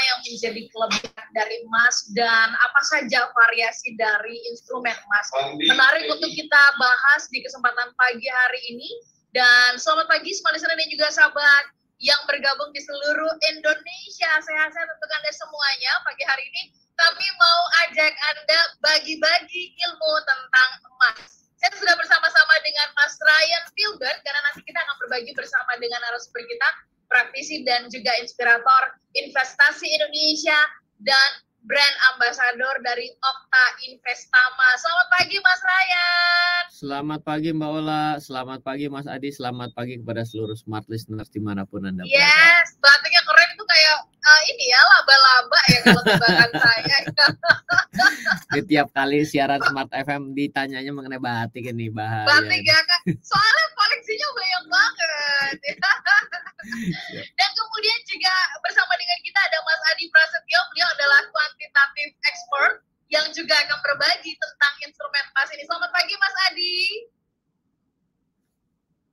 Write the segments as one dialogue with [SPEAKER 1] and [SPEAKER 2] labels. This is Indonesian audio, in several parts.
[SPEAKER 1] yang menjadi kelebihan dari emas dan apa saja variasi dari instrumen emas. Menarik untuk kita bahas di kesempatan pagi hari ini. Dan selamat pagi semua listener dan juga sahabat yang bergabung di seluruh Indonesia. Sehat-sehat untuk Anda semuanya pagi hari ini. Kami mau ajak Anda bagi-bagi ilmu tentang emas. Saya sudah bersama-sama dengan Mas Ryan Filbert karena nanti kita akan berbagi bersama dengan narasumber kita, praktisi dan juga inspirator investasi Indonesia dan brand ambassador dari Okta Investama. Selamat pagi Mas Ryan.
[SPEAKER 2] Selamat pagi Mbak Ola, selamat pagi Mas Adi, selamat pagi kepada seluruh smart listeners dimanapun Anda berada.
[SPEAKER 1] Yes, batiknya keren itu kayak ini ya, laba-laba ya kalau tebakan saya.
[SPEAKER 2] Di tiap kali siaran Smart FM ditanyanya mengenai batik ini, bahaya.
[SPEAKER 1] Batik ya Kak, soalnya koleksinya banyak banget. Dan kemudian juga bersama dengan kita ada Mas Adi Prasetyo, beliau adalah quantitative expert yang juga akan berbagi tentang instrumen emas ini. Selamat pagi Mas Adi.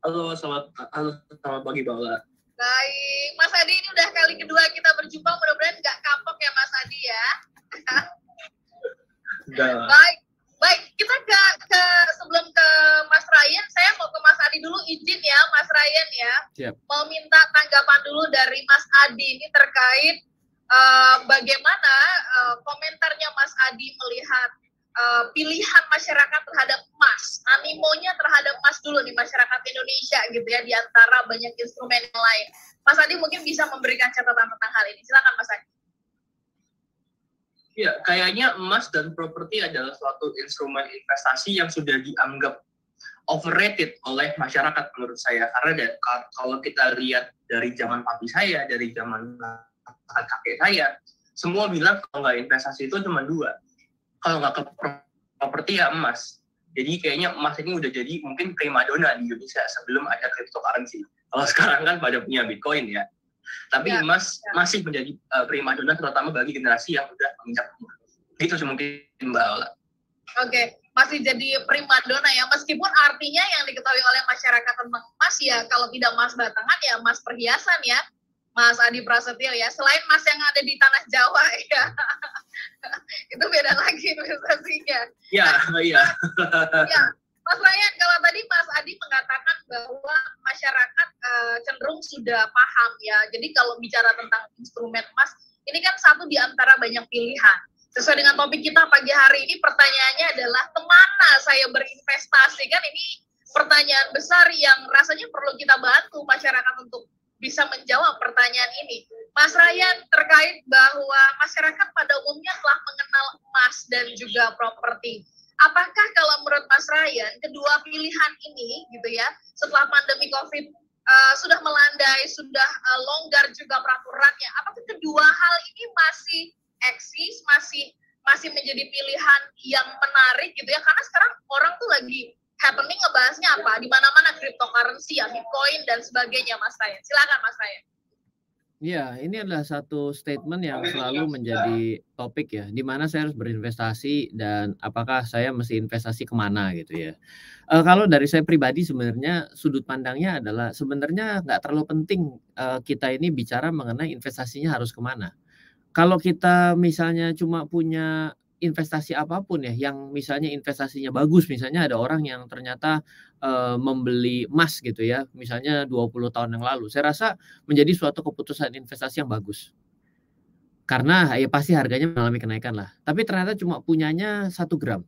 [SPEAKER 3] Halo, selamat pagi Mbak Ola.
[SPEAKER 1] Baik, Mas Adi ini udah kali kedua kita berjumpa, mudah-mudahan nggak kapok ya Mas Adi ya. Baik, kita ke sebelum ke Mas Ryan, saya mau ke Mas Adi dulu, izin ya Mas Ryan ya.
[SPEAKER 2] Siap.
[SPEAKER 1] Mau minta tanggapan dulu dari Mas Adi ini terkait bagaimana komentarnya Mas Adi melihat pilihan masyarakat terhadap emas, animonya terhadap emas dulu di masyarakat Indonesia gitu ya, di antara banyak instrumen yang lain. Mas Adi mungkin bisa memberikan catatan tentang hal ini. Silakan Mas Adi.
[SPEAKER 3] Ya, kayaknya emas dan properti adalah suatu instrumen investasi yang sudah dianggap overrated oleh masyarakat menurut saya. Karena kalau kita lihat dari zaman papi saya, dari zaman kakek saya, semua bilang kalau nggak investasi itu cuma dua. Kalau nggak ke properti ya emas. Jadi kayaknya emas ini udah jadi mungkin primadona di Indonesia sebelum ada cryptocurrency. Kalau sekarang kan pada punya Bitcoin ya. Tapi emas masih menjadi primadona terutama bagi generasi yang udah menginjak umur. Itu mungkin Mbak Ola.
[SPEAKER 1] Oke, masih jadi primadona ya, meskipun artinya yang diketahui oleh masyarakat tentang emas ya, kalau tidak emas batangan ya emas perhiasan ya, Mas Adi Prasetyo ya. Selain emas yang ada di tanah Jawa ya, itu beda lagi investasinya.
[SPEAKER 3] Iya.
[SPEAKER 1] Ya, Mas Ryan, kalau tadi Mas Adi mengatakan bahwa masyarakat cenderung sudah paham ya. Jadi kalau bicara tentang instrumen emas, ini kan satu di antara banyak pilihan. Sesuai dengan topik kita pagi hari ini, pertanyaannya adalah kemana saya berinvestasi? Kan ini pertanyaan besar yang rasanya perlu kita bantu masyarakat untuk bisa menjawab pertanyaan ini. Mas Ryan, terkait bahwa masyarakat pada umumnya telah mengenal emas dan juga properti. Apakah kalau menurut Mas Ryan, kedua pilihan ini gitu ya, setelah pandemi COVID sudah melandai, sudah longgar juga peraturannya, apakah kedua hal ini masih eksis, masih menjadi pilihan yang menarik gitu ya? Karena sekarang orang tuh lagi happening ngebahasnya apa? Di mana-mana cryptocurrency ya, Bitcoin dan sebagainya, Mas Ryan. Silakan Mas Ryan.
[SPEAKER 2] Ya, ini adalah satu statement yang selalu menjadi topik ya, di mana saya harus berinvestasi dan apakah saya mesti investasi kemana gitu ya. Kalau dari saya pribadi sebenarnya sudut pandangnya adalah sebenarnya nggak terlalu penting kita ini bicara mengenai investasinya harus kemana. Kalau kita misalnya cuma punya investasi apapun ya, yang misalnya investasinya bagus, misalnya ada orang yang ternyata membeli emas gitu ya, misalnya 20 tahun yang lalu, saya rasa menjadi suatu keputusan investasi yang bagus. Karena ya pasti harganya mengalami kenaikan lah. Tapi ternyata cuma punyanya 1 gram.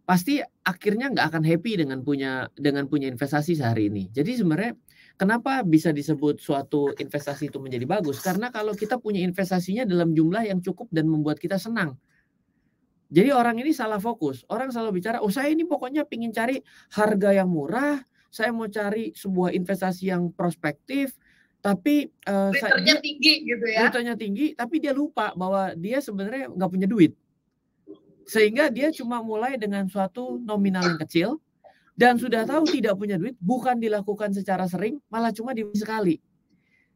[SPEAKER 2] Pasti akhirnya nggak akan happy dengan punya investasi sehari ini. Jadi sebenarnya kenapa bisa disebut suatu investasi itu menjadi bagus? Karena kalau kita punya investasinya dalam jumlah yang cukup dan membuat kita senang. Jadi orang ini salah fokus. Orang selalu bicara, oh saya ini pokoknya pingin cari harga yang murah, saya mau cari sebuah investasi yang prospektif, tapi
[SPEAKER 1] returnnya tinggi gitu ya.
[SPEAKER 2] Returnnya tinggi, tapi dia lupa bahwa dia sebenarnya nggak punya duit. Sehingga dia cuma mulai dengan suatu nominal yang kecil, dan sudah tahu tidak punya duit, bukan dilakukan secara sering, malah cuma sekali.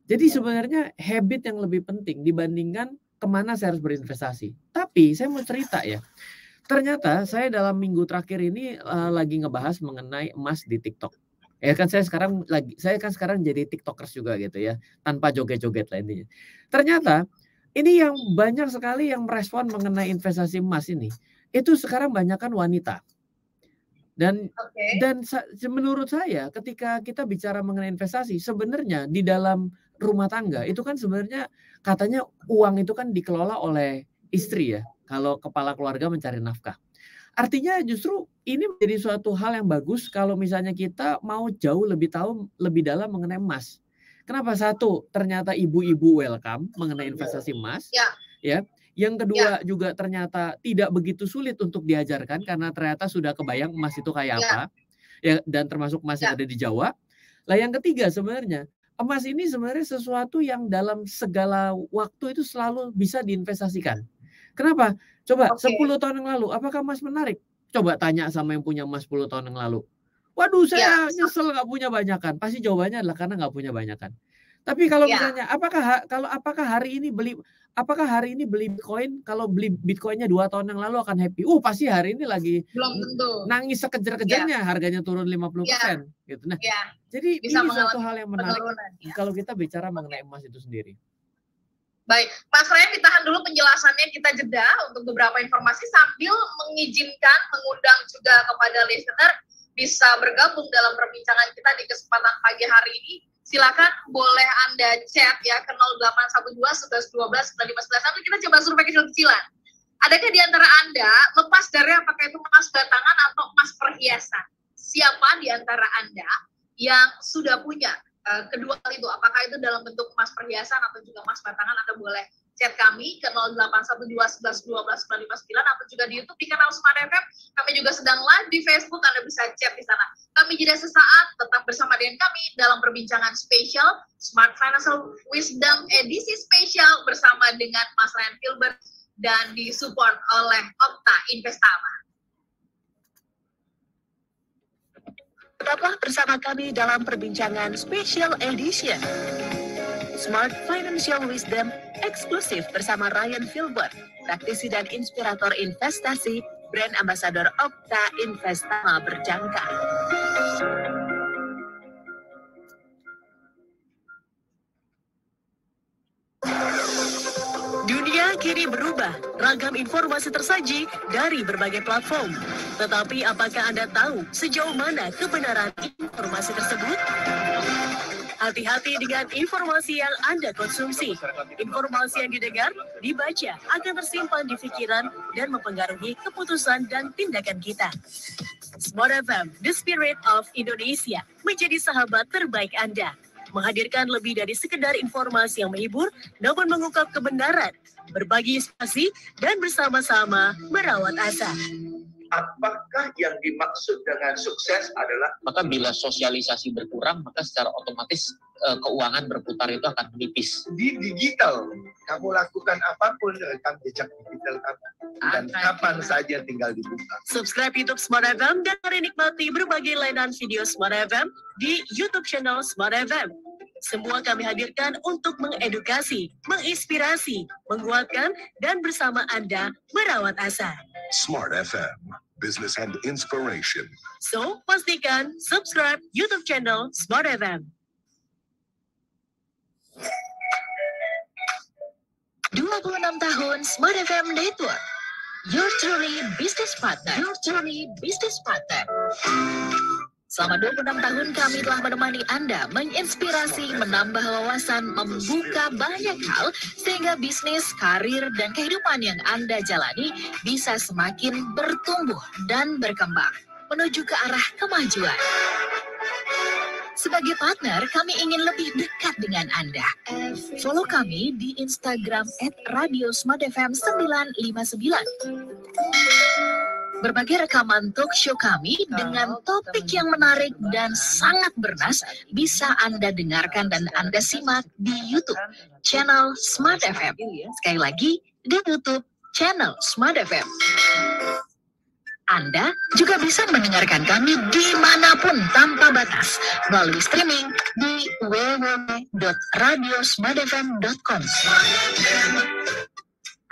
[SPEAKER 2] Jadi sebenarnya habit yang lebih penting dibandingkan kemana saya harus berinvestasi. Tapi saya mau cerita ya. Ternyata saya dalam minggu terakhir ini lagi ngebahas mengenai emas di TikTok. Ya kan saya sekarang jadi TikTokers juga gitu ya, tanpa joget-joget lah intinya. Ternyata Ini yang banyak sekali yang merespon mengenai investasi emas ini. Itu sekarang banyakkan wanita. Dan menurut saya ketika kita bicara mengenai investasi, sebenarnya di dalam rumah tangga itu kan sebenarnya katanya uang itu kan dikelola oleh istri ya. Kalau kepala keluarga mencari nafkah. Artinya justru ini menjadi suatu hal yang bagus kalau misalnya kita mau jauh lebih tahu lebih dalam mengenai emas. Kenapa? Satu, ternyata ibu-ibu welcome mengenai investasi emas. Ya. Yang kedua juga ternyata tidak begitu sulit untuk diajarkan karena ternyata sudah kebayang emas itu kayak apa. Ya, dan termasuk emas yang ada di Jawa. Lah yang ketiga sebenarnya emas ini sebenarnya sesuatu yang dalam segala waktu itu selalu bisa diinvestasikan. Kenapa? Coba 10 tahun yang lalu apakah emas menarik? Coba tanya sama yang punya emas 10 tahun yang lalu. Waduh, saya nyesel nggak punya banyakan. Pasti jawabannya adalah karena nggak punya banyakan. Tapi kalau misalnya apakah hari ini beli Bitcoin, kalau beli Bitcoinnya 2 tahun yang lalu akan happy? Pasti hari ini lagi
[SPEAKER 1] belum tentu.
[SPEAKER 2] Nangis sekejar-kejarnya, harganya turun 50%. Gitu. Nah, jadi bisa ini suatu hal yang menarik kalau kita bicara mengenai emas itu sendiri.
[SPEAKER 1] Baik, Mas Ryan, ditahan dulu penjelasannya, kita jeda untuk beberapa informasi sambil mengizinkan, mengundang juga kepada listener bisa bergabung dalam perbincangan kita di kesempatan pagi hari ini. Silakan boleh Anda chat ya ke 0812 11 12 95 11. Nanti kita coba survei kecil-kecilan. Adakah di antara Anda lepas dari apakah itu emas batangan atau emas perhiasan? Siapa di antara Anda yang sudah punya kedua hal itu? Apakah itu dalam bentuk emas perhiasan atau juga emas batangan? Anda boleh chat kami ke 0812 11 12 959 atau juga di YouTube di kanal Smart FM. Kami juga sedang live di Facebook, Anda bisa chat di sana. Kami jeda sesaat, tetap bersama dengan kami dalam perbincangan spesial Smart Financial Wisdom edisi spesial bersama dengan Mas Ryan Filbert dan disupport oleh Opta Investama.
[SPEAKER 4] Tetaplah bersama kami dalam perbincangan Special Edition Smart Financial Wisdom eksklusif bersama Ryan Filbert, praktisi dan inspirator investasi, brand ambassador Opta Investama berjangka. Dunia kini berubah, ragam informasi tersaji dari berbagai platform. Tetapi apakah Anda tahu sejauh mana kebenaran informasi tersebut? Hati-hati dengan informasi yang Anda konsumsi. Informasi yang didengar, dibaca, akan tersimpan di pikiran dan mempengaruhi keputusan dan tindakan kita. Smart FM, The Spirit of Indonesia, menjadi sahabat terbaik Anda. Menghadirkan lebih dari sekedar informasi yang menghibur, namun mengungkap kebenaran, berbagi inspirasi, dan bersama-sama merawat asa.
[SPEAKER 5] Apakah yang dimaksud dengan sukses adalah?
[SPEAKER 6] Maka bila sosialisasi berkurang, maka secara otomatis keuangan berputar itu akan menipis.
[SPEAKER 5] Di digital, kamu lakukan apapun rekam jejak digital kamu. Dan kapan saja tinggal dibuka.
[SPEAKER 4] Subscribe YouTube Smart FM dan menikmati berbagai layanan video Smart FM di YouTube channel Smart FM. Semua kami hadirkan untuk mengedukasi, menginspirasi, menguatkan, dan bersama Anda merawat asa.
[SPEAKER 7] Smart FM, Business and Inspiration.
[SPEAKER 4] So, pastikan subscribe YouTube channel Smart FM. 26 tahun Smart FM Network. Your truly business partner. Your truly business partner. Selama 26 tahun kami telah menemani Anda, menginspirasi, menambah wawasan, membuka banyak hal, sehingga bisnis, karir, dan kehidupan yang Anda jalani bisa semakin bertumbuh dan berkembang, menuju ke arah kemajuan. Sebagai partner, kami ingin lebih dekat dengan Anda. Follow kami di Instagram @radiosmartfm959. Berbagai rekaman talk show kami dengan topik yang menarik dan sangat bernas bisa Anda dengarkan dan Anda simak di YouTube channel Smart FM. Sekali lagi, di YouTube channel Smart FM. Anda juga bisa mendengarkan kami dimanapun tanpa batas melalui streaming di www.radiosmartfm.com.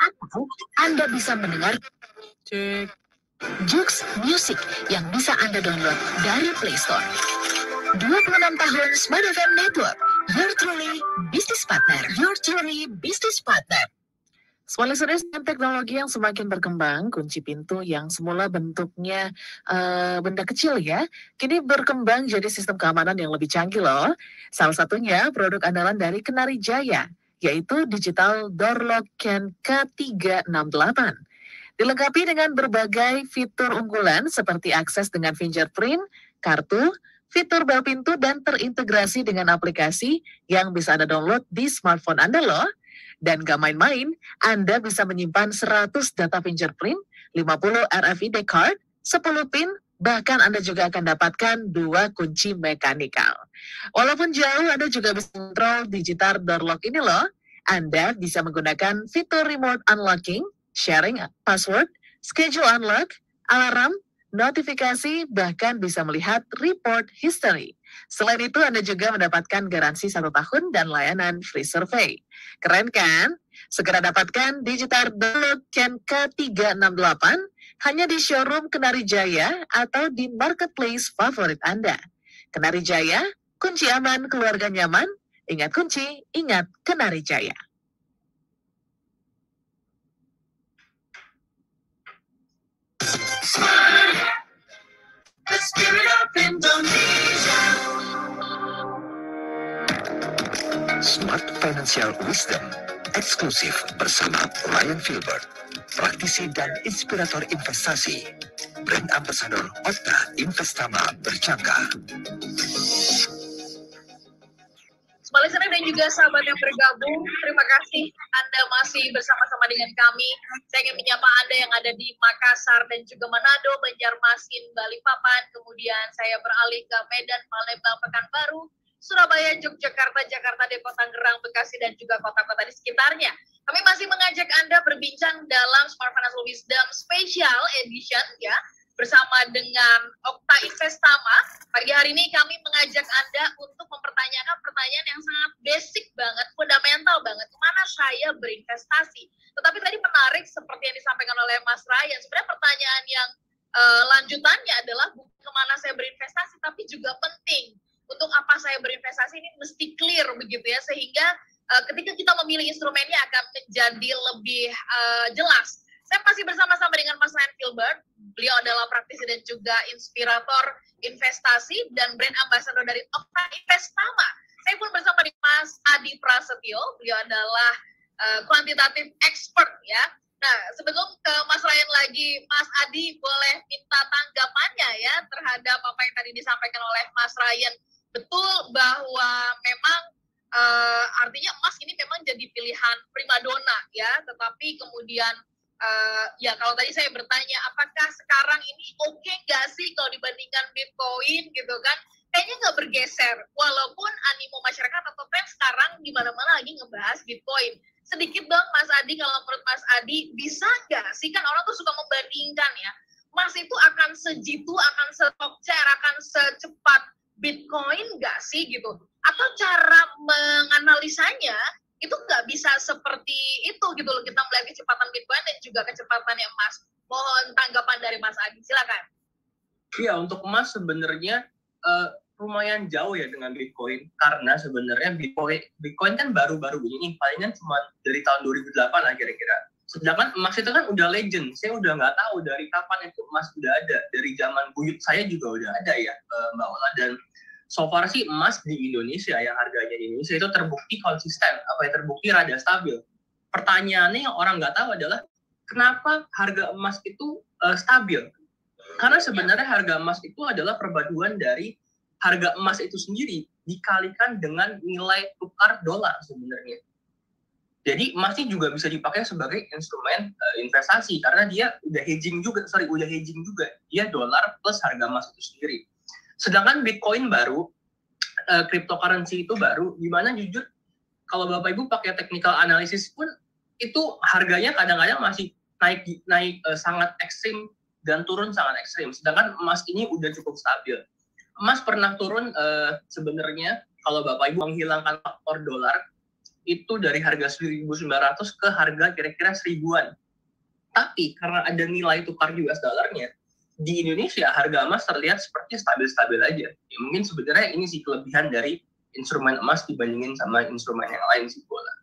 [SPEAKER 4] Atau Anda bisa mendengar Jux Music yang bisa Anda download dari Play Store. 26 tahun Smart FM Network, your truly business partner. Your truly business partner. Small listeners, dengan teknologi yang semakin berkembang, kunci pintu yang semula bentuknya benda kecil ya, kini berkembang jadi sistem keamanan yang lebih canggih loh. Salah satunya produk andalan dari Kenari Jaya, yaitu Digital Door Lock Ken K368. Dilengkapi dengan berbagai fitur unggulan seperti akses dengan fingerprint, kartu, fitur bel pintu, dan terintegrasi dengan aplikasi yang bisa Anda download di smartphone Anda loh. Dan gak main-main, Anda bisa menyimpan 100 data fingerprint, 50 RFID card, 10 PIN, bahkan Anda juga akan dapatkan 2 kunci mekanikal. Walaupun jauh, Anda juga bisa kontrol digital door lock ini loh. Anda bisa menggunakan fitur remote unlocking, sharing password, schedule unlock, alarm, notifikasi, bahkan bisa melihat report history. Selain itu, Anda juga mendapatkan garansi 1 tahun dan layanan free survey. Keren kan? Segera dapatkan Digital Door Lock Ken K368 hanya di showroom Kenari Jaya atau di marketplace favorit Anda. Kenari Jaya, kunci aman, keluarga nyaman. Ingat kunci, ingat Kenari Jaya. The spirit of Indonesia.
[SPEAKER 8] Smart Financial Wisdom eksklusif bersama Ryan Filbert, praktisi dan inspirator investasi, brand ambassador Otta Investama Berjangka.
[SPEAKER 1] Small listener dan juga sahabat yang bergabung, terima kasih Anda masih bersama-sama dengan kami. Saya ingin menyapa Anda yang ada di Makassar dan juga Manado, Banjarmasin, Balikpapan, kemudian saya beralih ke Medan, Palembang, Pekanbaru, Surabaya, Yogyakarta, Jakarta, Depok, Tangerang, Bekasi, dan juga kota-kota di sekitarnya. Kami masih mengajak Anda berbincang dalam Smart Financial Wisdom Special Edition ya, bersama dengan Okta Investama. Pagi hari ini kami mengajak Anda untuk mempertanyakan pertanyaan yang sangat basic banget, fundamental banget, kemana saya berinvestasi. Tetapi tadi menarik seperti yang disampaikan oleh Mas Ryan, sebenarnya pertanyaan yang lanjutannya adalah bukan kemana saya berinvestasi, tapi juga penting untuk apa saya berinvestasi ini mesti clear begitu ya, sehingga ketika kita memilih instrumennya akan menjadi lebih jelas. Saya masih bersama-sama dengan Mas Ryan Filbert. Beliau adalah praktisi dan juga inspirator investasi dan brand ambassador dari Okta Investama. Saya pun bersama dengan Mas Adi Prasetyo. Beliau adalah quantitative expert ya. Nah, sebelum ke Mas Ryan lagi, Mas Adi boleh minta tanggapannya ya terhadap apa yang tadi disampaikan oleh Mas Ryan. Betul bahwa memang artinya emas ini memang jadi pilihan primadona ya, tetapi kemudian ya kalau tadi saya bertanya apakah sekarang ini oke nggak sih kalau dibandingkan Bitcoin gitu kan, kayaknya nggak bergeser walaupun animo masyarakat atau tren sekarang di mana-mana lagi ngebahas Bitcoin. Sedikit dong Mas Adi, kalau menurut Mas Adi bisa nggak sih, kan orang tuh suka membandingkan ya, emas itu akan sejitu, akan setokcer, akan secepat Bitcoin nggak sih gitu, atau cara menganalisanya itu nggak bisa seperti itu gitu loh, kita melihat kecepatan Bitcoin dan juga kecepatan emas. Mohon tanggapan dari Mas Adi, silakan.
[SPEAKER 3] Iya, untuk emas sebenarnya lumayan jauh ya dengan Bitcoin, karena sebenarnya Bitcoin kan baru-baru ini, palingan cuma dari tahun 2008 lah kira-kira. Sedangkan emas itu kan udah legend, saya udah nggak tahu dari kapan itu emas udah ada, dari zaman buyut saya juga udah ada ya Mbak Ola. Dan so far sih emas di Indonesia yang harganya di Indonesia itu terbukti konsisten, terbukti rada stabil. Pertanyaannya yang orang nggak tahu adalah kenapa harga emas itu stabil? Karena sebenarnya harga emas itu adalah perpaduan dari harga emas itu sendiri dikalikan dengan nilai tukar dolar sebenarnya. Jadi emasnya juga bisa dipakai sebagai instrumen investasi karena dia udah hedging juga, dia dolar plus harga emas itu sendiri. Sedangkan Bitcoin baru, cryptocurrency itu baru, dimana jujur kalau Bapak Ibu pakai technical analysis pun itu harganya kadang-kadang masih naik sangat ekstrim dan turun sangat ekstrim. Sedangkan emas ini udah cukup stabil. Emas pernah turun sebenarnya kalau Bapak Ibu menghilangkan faktor dolar itu dari harga 1.900 ke harga kira-kira 1.000-an. Tapi karena ada nilai tukar US dollarnya, di Indonesia harga emas terlihat seperti stabil-stabil aja. Ya, mungkin sebenarnya ini sih kelebihan dari instrumen emas dibandingin sama instrumen yang lain sih, Bola.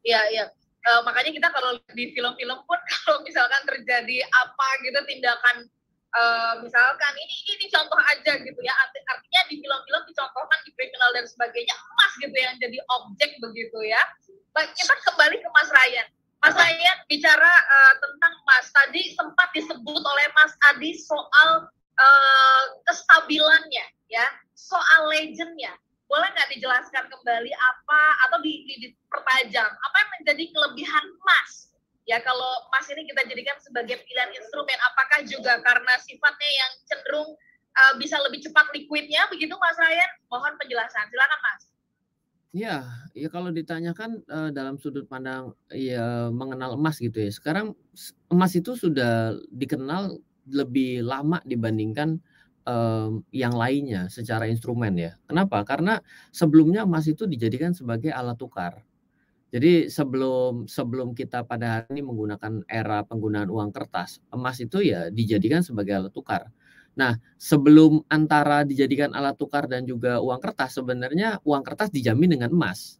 [SPEAKER 1] Iya. Makanya kita kalau di film-film pun kalau misalkan terjadi apa gitu tindakan misalkan ini contoh aja gitu ya, artinya di film-film dicontohkan di kriminal dan sebagainya, emas gitu yang jadi objek begitu ya. Baik, kita kembali ke Mas Ryan. Mas Ryan bicara tentang emas, tadi sempat disebut oleh Mas Adi soal kestabilannya ya, soal legendnya. Boleh nggak dijelaskan kembali apa atau dipertajam apa yang menjadi kelebihan emas? Ya, kalau emas ini kita jadikan sebagai pilihan instrumen, apakah juga karena sifatnya yang cenderung bisa lebih cepat liquidnya, begitu Mas Ryan? Mohon penjelasan, silakan Mas.
[SPEAKER 2] Ya kalau ditanyakan dalam sudut pandang ya mengenal emas gitu ya. Sekarang emas itu sudah dikenal lebih lama dibandingkan yang lainnya secara instrumen ya. Kenapa? Karena sebelumnya emas itu dijadikan sebagai alat tukar. Jadi sebelum kita pada hari ini menggunakan era penggunaan uang kertas, emas itu ya dijadikan sebagai alat tukar. Nah, sebelum antara dijadikan alat tukar dan juga uang kertas, sebenarnya uang kertas dijamin dengan emas.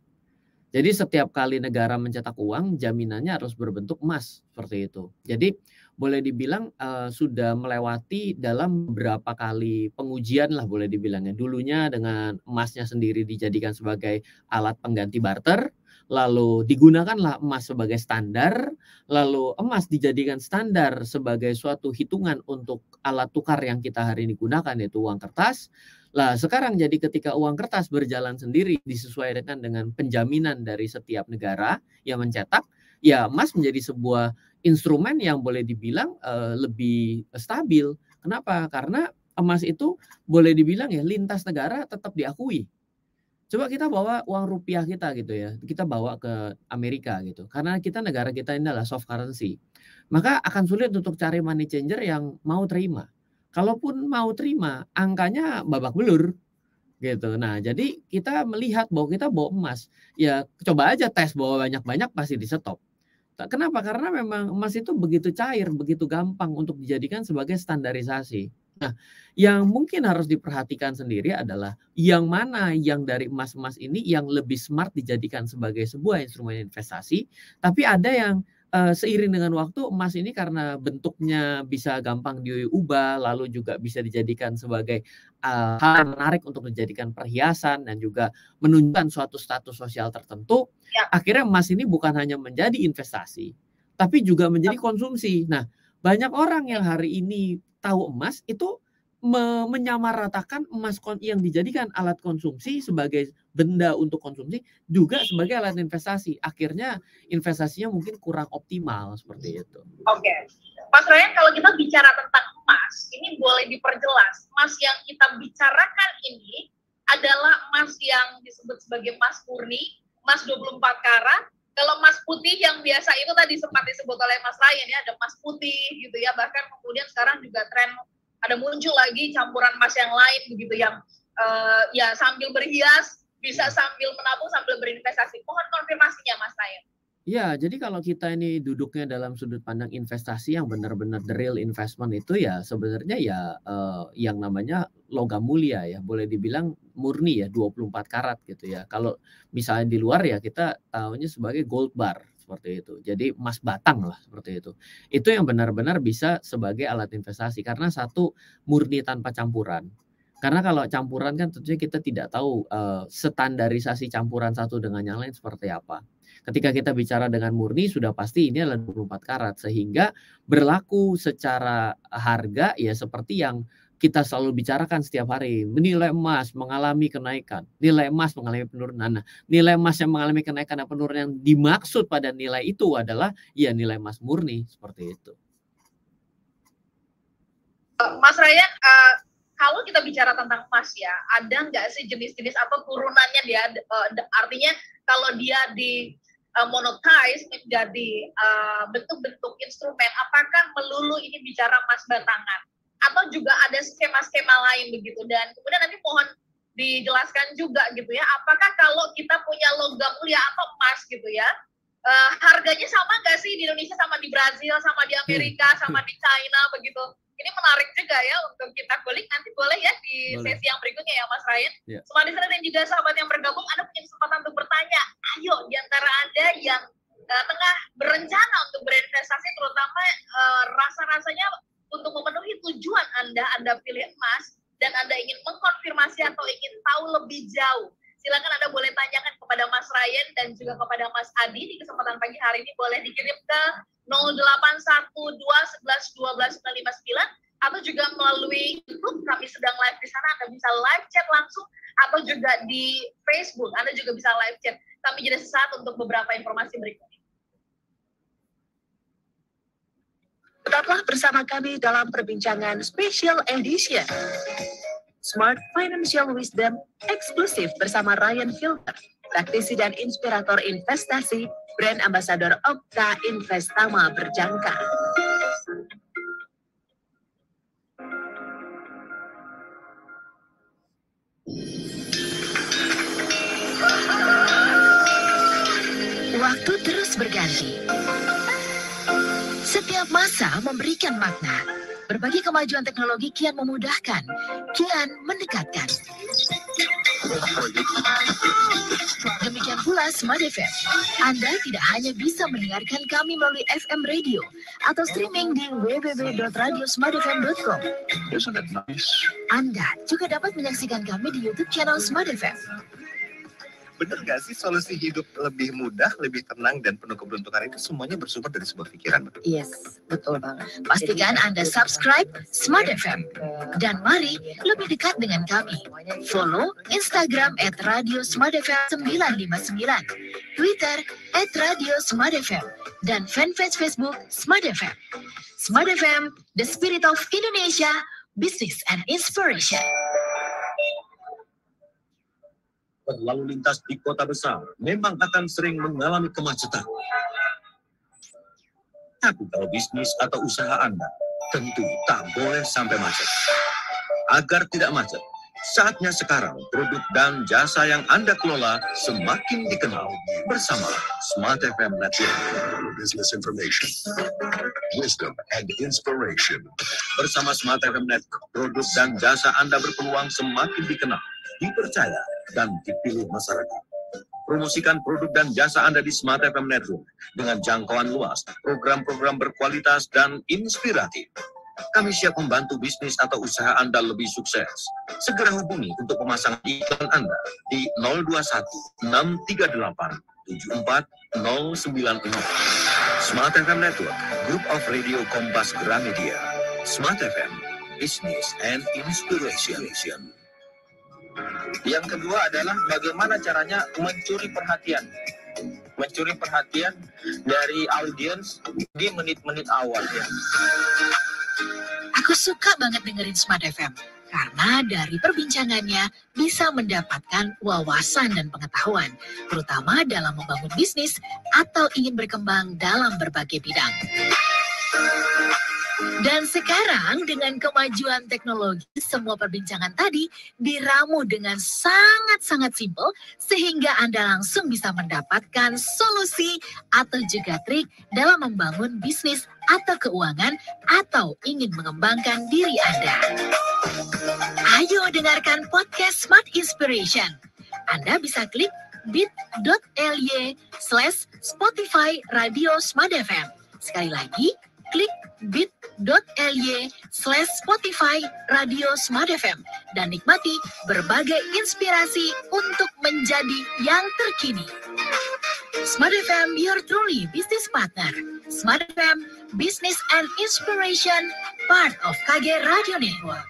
[SPEAKER 2] Jadi setiap kali negara mencetak uang, jaminannya harus berbentuk emas, seperti itu. Jadi boleh dibilang sudah melewati dalam beberapa kali pengujian lah boleh dibilangnya. Dulunya dengan emasnya sendiri dijadikan sebagai alat pengganti barter, lalu digunakanlah emas sebagai standar, lalu emas dijadikan standar sebagai suatu hitungan untuk alat tukar yang kita hari ini gunakan, yaitu uang kertas. Lah sekarang jadi ketika uang kertas berjalan sendiri disesuaikan dengan penjaminan dari setiap negara yang mencetak, ya emas menjadi sebuah instrumen yang boleh dibilang lebih stabil. Kenapa? Karena emas itu boleh dibilang ya lintas negara tetap diakui. Coba kita bawa uang rupiah kita gitu ya, kita bawa ke Amerika gitu. Karena negara kita ini adalah soft currency. Maka akan sulit untuk cari money changer yang mau terima. Kalaupun mau terima, angkanya babak belur gitu. Nah, jadi kita melihat bahwa kita bawa emas, ya coba aja tes bawa banyak-banyak pasti di-stop. Kenapa? Karena memang emas itu begitu cair, begitu gampang untuk dijadikan sebagai standarisasi. Nah, yang mungkin harus diperhatikan sendiri adalah yang mana yang dari emas-emas ini yang lebih smart dijadikan sebagai sebuah instrumen investasi, tapi ada yang seiring dengan waktu emas ini karena bentuknya bisa gampang diubah, lalu juga bisa dijadikan sebagai hal yang menarik untuk dijadikan perhiasan dan juga menunjukkan suatu status sosial tertentu. Ya. Akhirnya emas ini bukan hanya menjadi investasi, tapi juga menjadi konsumsi. Nah, banyak orang yang hari ini tahu emas itu menyamaratakan emas yang dijadikan alat konsumsi sebagai benda untuk konsumsi juga sebagai alat investasi. Akhirnya investasinya mungkin kurang optimal seperti itu.
[SPEAKER 1] Oke. Mas Ryan, kalau kita bicara tentang emas, ini boleh diperjelas. Emas yang kita bicarakan ini adalah emas yang disebut sebagai emas murni, emas 24 karat. Kalau emas putih yang biasa itu tadi sempat disebut oleh Mas Ryan ya, ada emas putih gitu ya. Bahkan kemudian sekarang juga tren ada muncul lagi campuran emas yang lain begitu yang ya sambil berhias, bisa sambil menabung, sambil berinvestasi. Mohon konfirmasinya Mas Ryan.
[SPEAKER 2] Ya, jadi kalau kita ini duduknya dalam sudut pandang investasi yang benar-benar the real investment itu ya sebenarnya ya yang namanya logam mulia ya, boleh dibilang murni ya, 24 karat gitu ya. Kalau misalnya di luar ya kita tahunya sebagai gold bar seperti itu. Jadi emas batang lah seperti itu. Itu yang benar-benar bisa sebagai alat investasi karena satu murni tanpa campuran. Karena kalau campuran kan tentunya kita tidak tahu standarisasi campuran satu dengan yang lain seperti apa. Ketika kita bicara dengan murni sudah pasti ini adalah 24 karat sehingga berlaku secara harga ya seperti yang kita selalu bicarakan setiap hari. Nilai emas mengalami kenaikan, nilai emas mengalami penurunan. Nah, nilai emas yang mengalami kenaikan dan penurunan yang dimaksud pada nilai itu adalah ya nilai emas murni seperti itu.
[SPEAKER 1] Mas Ryan, kalau kita bicara tentang emas ya, ada nggak sih jenis-jenis atau turunannya dia? Artinya kalau dia di monetize menjadi bentuk-bentuk instrumen, apakah melulu ini bicara emas batangan? Atau juga ada skema-skema lain begitu? Dan kemudian nanti mohon dijelaskan juga gitu ya, apakah kalau kita punya logam mulia atau emas gitu ya, harganya sama nggak sih di Indonesia sama di Brazil, sama di Amerika, sama di China begitu? Ini menarik juga ya untuk kita kulik. Nanti boleh ya di sesi yang berikutnya ya Mas Ryan. Yeah. Semua di sana dan juga sahabat yang bergabung, Anda punya kesempatan untuk bertanya. Ayo, di antara Anda yang tengah jauh. Silakan Anda boleh tanyakan kepada Mas Ryan dan juga kepada Mas Adi di kesempatan pagi hari ini, boleh dikirim ke 0812111259 atau juga melalui YouTube kami sedang live di sana. Anda bisa live chat langsung atau juga di Facebook Anda juga bisa live chat. Kami jeda sesaat untuk beberapa informasi berikut ini.
[SPEAKER 4] Tetaplah bersama kami dalam perbincangan Special Edition Smart Financial Wisdom eksklusif bersama Ryan Filber, praktisi dan inspirator investasi, brand ambassador Okta Investama Berjangka. Waktu terus berganti. Setiap masa memberikan makna. Berbagai kemajuan teknologi kian memudahkan, kian mendekatkan. Demikian pula Smart FM. Anda tidak hanya bisa mendengarkan kami melalui FM radio atau streaming di www.radiosmartfm.com. Anda juga dapat menyaksikan kami di YouTube channel Smart FM.
[SPEAKER 5] Bener gak sih solusi hidup lebih mudah, lebih tenang, dan penuh keberuntungan itu semuanya bersumber dari sebuah pikiran?
[SPEAKER 4] Yes, betul banget. Pastikan Anda subscribe Smart FM. Dan mari lebih dekat dengan kami. Follow Instagram @radiosmartfm959, Twitter @radiosmartfm, dan fanpage Facebook Smart FM. Smart FM, the spirit of Indonesia, business and inspiration.
[SPEAKER 9] Berlalu lintas di kota besar memang akan sering mengalami kemacetan. Tapi kalau bisnis atau usaha Anda tentu tak boleh sampai macet. Agar tidak macet, saatnya sekarang produk dan jasa yang Anda kelola semakin dikenal bersama Smart FM Network.
[SPEAKER 7] Business information, wisdom, and inspiration.
[SPEAKER 9] Bersama Smart FM Network, produk dan jasa Anda berpeluang semakin dikenal, dipercaya, dan dipilih masyarakat. Promosikan produk dan jasa Anda di Smart FM Network dengan jangkauan luas, program-program berkualitas dan inspiratif. Kami siap membantu bisnis atau usaha Anda lebih sukses. Segera hubungi untuk pemasangan iklan Anda di 021 638 74090. Smart FM Network, Group of Radio Kompas Gramedia. Smart FM, Business and Inspiration.
[SPEAKER 10] Yang kedua adalah bagaimana caranya mencuri perhatian. Mencuri perhatian dari audiens di menit-menit awal ya.
[SPEAKER 4] Aku suka banget dengerin Smart FM karena dari perbincangannya bisa mendapatkan wawasan dan pengetahuan, terutama dalam membangun bisnis atau ingin berkembang dalam berbagai bidang. Dan sekarang dengan kemajuan teknologi, semua perbincangan tadi diramu dengan sangat-sangat simpel sehingga Anda langsung bisa mendapatkan solusi atau juga trik dalam membangun bisnis atau keuangan atau ingin mengembangkan diri Anda. Ayo dengarkan podcast Smart Inspiration. Anda bisa klik bit.ly/Spotify Radio Smart FM. Sekali lagi, klik bit.ly/Spotify Radio Smart FM dan nikmati berbagai inspirasi untuk menjadi yang terkini. Smart FM, your truly business partner. Smart FM, Business and Inspiration, part of KG Radio Network.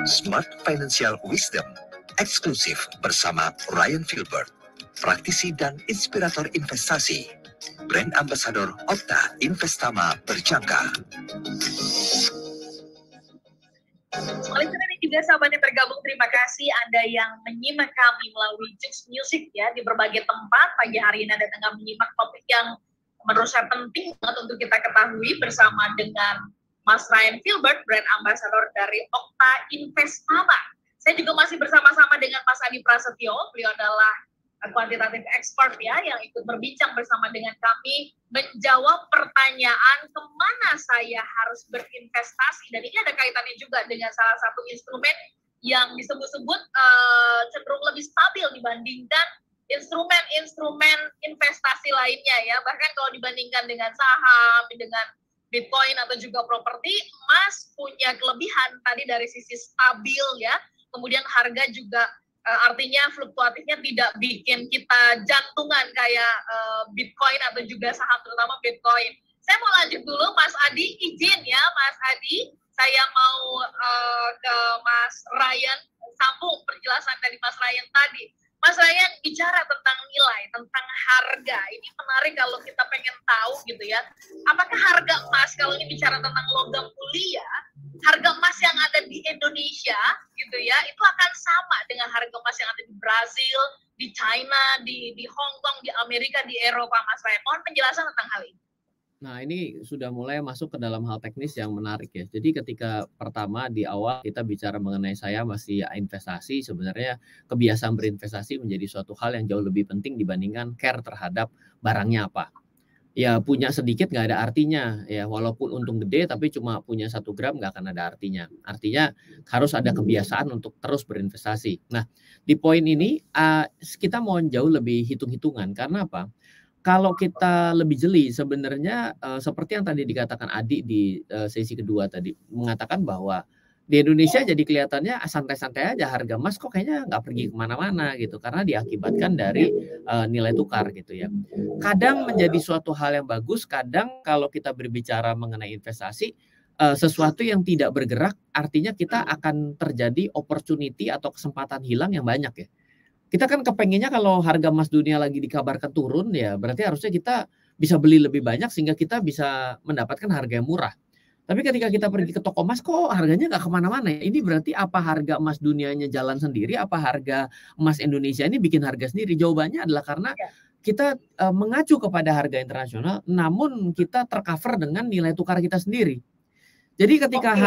[SPEAKER 8] Smart Financial Wisdom eksklusif bersama Ryan Filber, praktisi dan inspirator investasi, brand ambassador Okta Investama Berjangka.
[SPEAKER 1] Listener dan juga sahabat yang tergabung, terima kasih Anda yang menyimak kami melalui Jux Music ya di berbagai tempat. Pagi hari ini Anda tengah menyimak topik yang menurut saya penting banget untuk kita ketahui bersama dengan Mas Ryan Filbert, brand ambassador dari Okta Investama. Saya juga masih bersama-sama dengan Mas Adi Prasetyo. Beliau adalah quantitative expert ya, yang ikut berbincang bersama dengan kami, menjawab pertanyaan kemana saya harus berinvestasi. Dan ini ada kaitannya juga dengan salah satu instrumen yang disebut-sebut cenderung lebih stabil dibandingkan instrumen investasi lainnya ya. Bahkan kalau dibandingkan dengan saham, dengan Bitcoin atau juga properti, emas punya kelebihan tadi dari sisi stabil ya. Kemudian harga juga artinya fluktuatifnya tidak bikin kita jantungan kayak Bitcoin atau juga saham, terutama Bitcoin. Saya mau lanjut dulu, Mas Adi, izin ya Mas Adi, saya mau ke Mas Ryan, sambung penjelasan dari Mas Ryan tadi. Mas Ryan bicara tentang nilai, tentang harga. Ini menarik kalau kita pengen tahu gitu ya. Apakah harga emas, kalau ini bicara tentang logam mulia, harga emas yang ada di Indonesia gitu ya, itu akan sama dengan harga emas yang ada di Brazil, di China, di Hong Kong, di Amerika, di Eropa, Mas Ryan. Mohon penjelasan tentang hal ini.
[SPEAKER 2] Nah, ini sudah mulai masuk ke dalam hal teknis yang menarik ya. Jadi ketika pertama di awal kita bicara mengenai saya masih investasi, sebenarnya kebiasaan berinvestasi menjadi suatu hal yang jauh lebih penting dibandingkan care terhadap barangnya apa. Ya punya sedikit nggak ada artinya ya, walaupun untung gede tapi cuma punya 1 gram nggak akan ada artinya. Artinya harus ada kebiasaan untuk terus berinvestasi. Nah, di poin ini kita mau jauh lebih hitung-hitungan karena apa? Kalau kita lebih jeli sebenarnya seperti yang tadi dikatakan Adi di sesi kedua tadi, mengatakan bahwa di Indonesia jadi kelihatannya santai-santai aja, harga emas kok kayaknya nggak pergi kemana-mana gitu karena diakibatkan dari nilai tukar gitu ya. Kadang menjadi suatu hal yang bagus, kadang kalau kita berbicara mengenai investasi sesuatu yang tidak bergerak artinya kita akan terjadi opportunity atau kesempatan hilang yang banyak ya. Kita kan kepengennya kalau harga emas dunia lagi dikabarkan turun ya berarti harusnya kita bisa beli lebih banyak sehingga kita bisa mendapatkan harga yang murah. Tapi ketika kita pergi ke toko emas kok harganya nggak kemana-mana ya. Ini berarti apa harga emas dunianya jalan sendiri, apa harga emas Indonesia ini bikin harga sendiri? Jawabannya adalah karena kita mengacu kepada harga internasional namun kita tercover dengan nilai tukar kita sendiri. Jadi ketika